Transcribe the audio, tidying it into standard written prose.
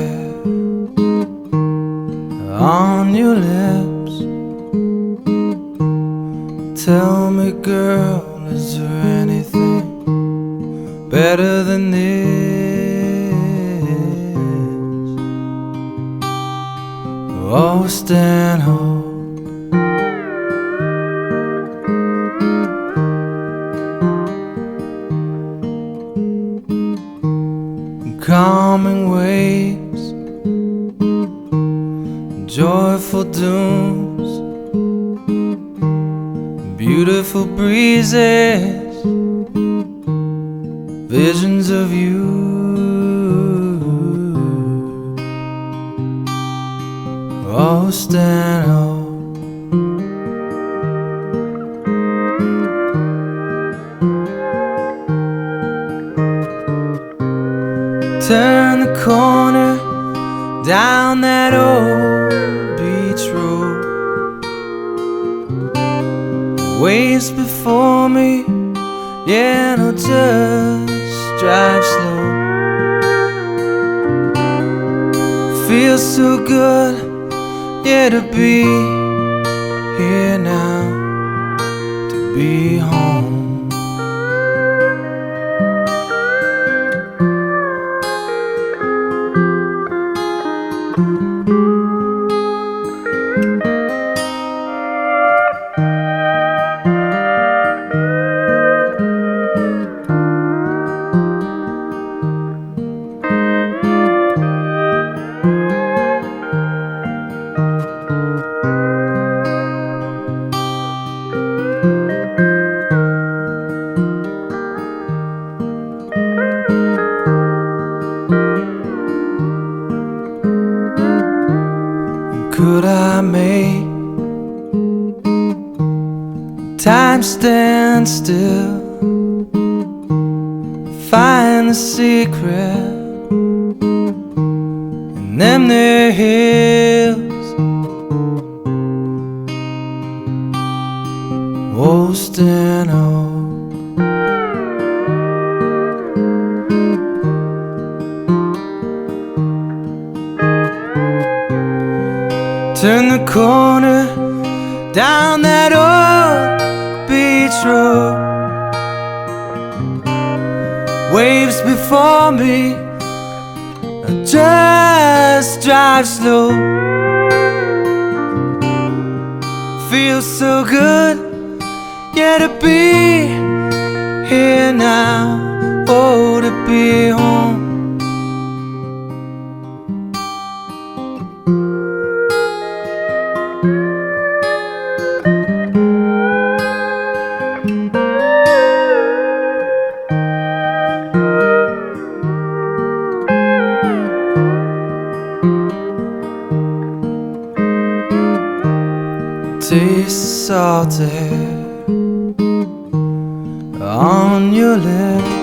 air on your lips. Tell me, girl, is there anything better than this? Oh, stand home. Calming waves, joyful dooms, beautiful breezes, visions of you. Oh, stand home. Turn the corner down that old beach road. Waves before me, yeah, no, just drive slow. Feels so good, yeah, to be here now, to be home. Could I make time stand still, find the secret in them there hills? Oh, stand home. Turn the corner down that old beach road. Waves before me, I just drive slow. Feels so good, yeah, to be here now, oh, to be home. Taste salty on your lips.